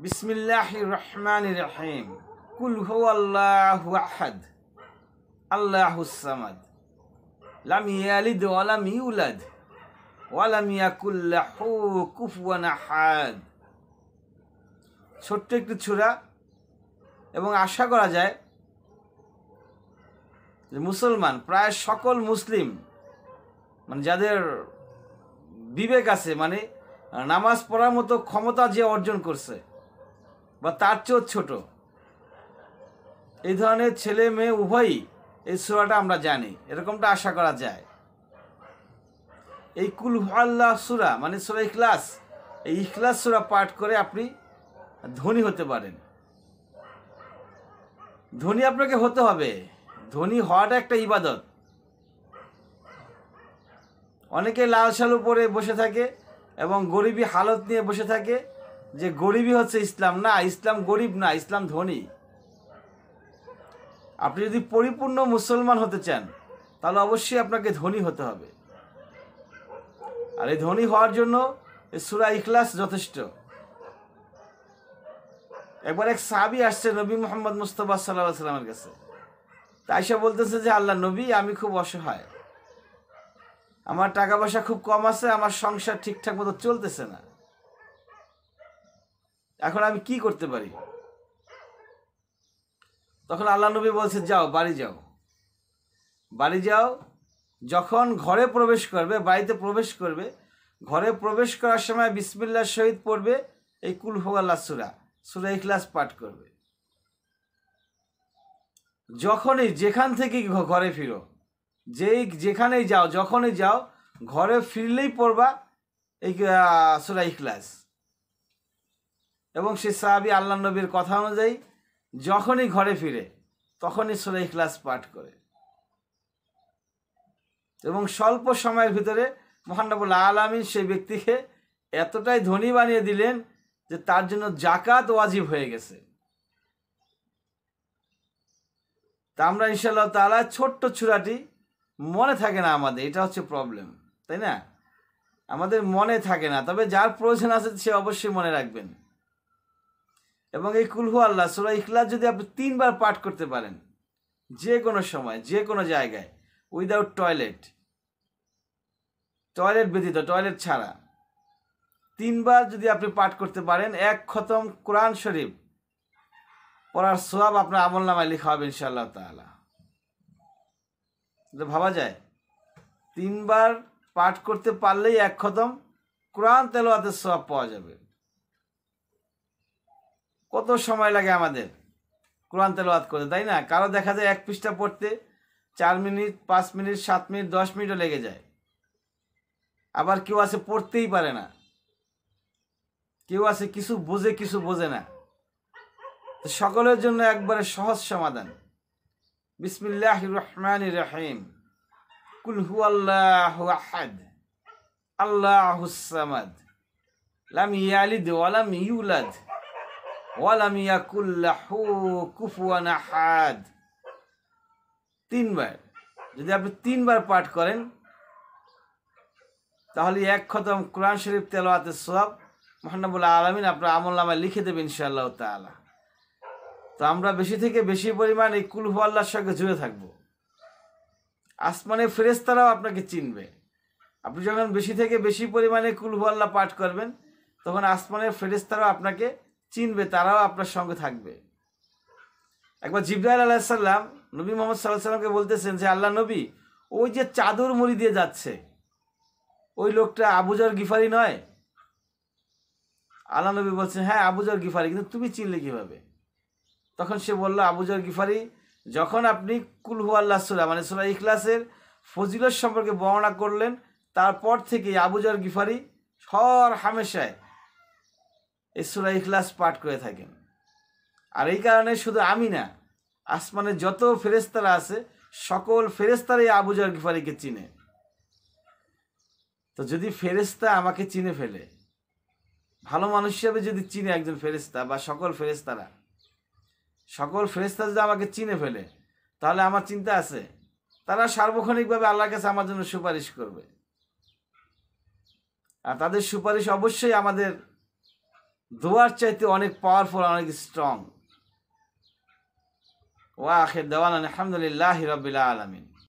বিসমিল্লাহির রহমানির রহিম। কুল হুয়াল্লাহু আহাদ আল্লাহুস সামাদ লাম ইয়ালিদ ওয়া লাম ইউলাদ ওয়া লাম ইয়াকুল লাহু কুফুয়ান আহাদ। ছোট্ট একটি সূরা, এবং আশা করা যায় যে মুসলমান প্রায় সকল মুসলিম যাদের বিবেক আছে, নামাজ পড়ার মতো ক্ষমতা যে অর্জন করছে বা তার চেয়েও ছোট, এই ধরনের ছেলে মেয়ে উভয়ই এই সূরাটা আমরা জানি, এরকমটা আশা করা যায়। এই কুল হুয়াল্লাহ সূরা সূরা ইখলাস, এই ইখলাস সূরা পাঠ করে আপনি ধনী হতে পারেন। ধনী আপনাকে হতে হবে, ধনী হওয়াটা একটা ইবাদত। অনেকে লাল সালু পরে বসে থাকে এবং গরিবী হালত নিয়ে বসে থাকে যে গরিবী হচ্ছে ইসলাম। না, ইসলাম গরিব না, ইসলাম ধনী। আপনি যদি পরিপূর্ণ মুসলমান হতে চান তাহলে অবশ্যই আপনাকে ধনী হতে হবে, আর এই ধনী হওয়ার জন্য এই সূরা ইখলাস যথেষ্ট। একবার এক সাহাবী আসছে নবী মুহাম্মদ মুস্তাফা সাল্লাল্লাহু আলাইহি ওয়াসাল্লামের কাছে। তাই সে বলতেছে যে আল্লাহ নবী, আমি খুব অসহায়, আমার টাকা পয়সা খুব কম আছে, আমার সংসার ঠিকঠাক মতো চলতেছে না, এখন আমি কি করতে পারি? তখন আল্লাহ নবী বলছে, যাও বাড়ি যাও, বাড়ি যাও, যখন ঘরে প্রবেশ করবে, বাড়িতে প্রবেশ করবে, ঘরে প্রবেশ করার সময় বিসমিল্লাহর সহিত পড়বে এই কুল হুয়াল্লাহ সূরা, সূরা ইখলাস পাঠ করবে। যখনই যেখান থেকে ঘরে ফিরো, যেখানেই যাও, যখনই যাও, ঘরে ফিরলেই পড়বা এই সূরা ইখলাস। এবং সে সাহাবী আল্লাহ নবীর কথা অনুযায়ী যখনই ঘরে ফিরে তখনই সূরা ইখলাস পাঠ করে, এবং স্বল্প সময়ের ভিতরে মহান রব্বুল আলামিন সেই ব্যক্তিকে এতটাই ধনী বানিয়ে দিলেন যে তার জন্য যাকাত ওয়াজিব হয়ে গেছে। তা আমরা ইনশাআল্লাহ তাআলা ছোট্ট সূরাটি মনে থাকে না আমাদের, এটা হচ্ছে প্রবলেম, তাই না? আমাদের মনে থাকে না, তবে যার প্রয়োজন আছে সে অবশ্যই মনে রাখবেন। এবং এই কুল হুয়াল্লাহ সূরা ইখলাস যদি আপনি 3 বার পাঠ করতে পারেন, যে কোনো সময় যে কোনো জায়গায়, উইদাউট টয়লেট ব্যতীত, টয়লেট ছাড়া 3 বার যদি আপনি পাঠ করতে পারেন, এক খতম কোরআন শরীফ পড়ার সওয়াব আপনার আমলনামায় লেখা হবে ইনশাআল্লাহ তাআলা। এটা ভাবা যায়? 3 বার পাঠ করতে পারলেই এক খতম কোরআন তেলাওয়াতের সওয়াব পাওয়া যাবে। কত সময় লাগে আমাদের কোরআন তেলাওয়াত করতে, তাই না? কারো দেখা যায় 1 পৃষ্ঠা পড়তে 4 মিনিট, 5 মিনিট, 7 মিনিট, 10 মিনিটও লেগে যায়। আবার কেউ আছে পড়তেই পারে না, কেউ আছে কিছু বোঝে না। তো সকলের জন্য একবারে সহজ সমাধান, বিসমিল্লাহির রহমানির রহিম। কুল হুয়াল্লাহু আহাদ আল্লাহুস সামাদ লাম ইয়ালিদ ওয়া লাম ইউলাদ ওয়া লাম ইয়াকুল লাহু কুফুয়ান আহাদ। 3 বার যদি আপনি 3 বার পাঠ করেন তাহলে এক খতম কোরআন শরীফ তেলাওয়াতের সওয়াব মহান রব্বুল আলামিন আপনার আমলনামায় লিখে দেবেন ইনশাআল্লাহ তাআলা। তো আমরা বেশি থেকে বেশি পরিমাণ এই কুল হুয়াল্লাহর সঙ্গে জুড়ে থাকব। আসমানের ফেরেশতারাও আপনাকে চিনবে। আপনি যখন বেশি থেকে বেশি পরিমাণে কুল হুয়াল্লাহ পাঠ করবেন তখন আসমানের ফেরেশতারাও আপনাকে চিনবে, তারাও আপনার সঙ্গে থাকবে। একবার জিবরাইল আলাইহিস সালাম নবী মুহাম্মদ সাল্লাল্লাহু আলাইহি ওয়াসাল্লামকে বলতেছেন যে আল্লাহ নবী, ওই যে চাদর মুড়ি দিয়ে যাচ্ছে ওই লোকটা আবু যর গিফারি নয়? আল্লাহ নবী বলছেন, হ্যাঁ আবু যর গিফারি, কিন্তু তুমি চিনলে কিভাবে? তখন সে বলল, আবু যর গিফারি যখন আপনি কুল হুয়াল্লাহ সূরা সূরা ইখলাসের ফজিলত সম্পর্কে বর্ণনা করলেন, তারপর থেকে আবু যর গিফারি হর হামেশায় এই সূরা ইখলাস পাঠ করে থাকেন। আর এই কারণে শুধু আমি না, আসমানে যত ফেরেশতারা আছে সকল ফেরেশতারাই আবু যর গিফারিকে চিনে। তো যদি ফেরেশতা আমাকে চিনে ফেলে, ভালো মানুষ হিসাবে যদি চিনে একজন ফেরেশতা বা সকল ফেরেশতা যদি আমাকে চিনে ফেলে, তাহলে আমার চিন্তা আছে তারা সার্বক্ষণিকভাবে আল্লাহর কাছে আমার জন্য সুপারিশ করবে। আর তাদের সুপারিশ অবশ্যই আমাদের দোয়ার চাইতে অনেক পাওয়ারফুল, অনেক স্ট্রং। ওয়া আখির দাওয়ানা আলহামদুলিল্লাহি রাব্বিল আলামিন।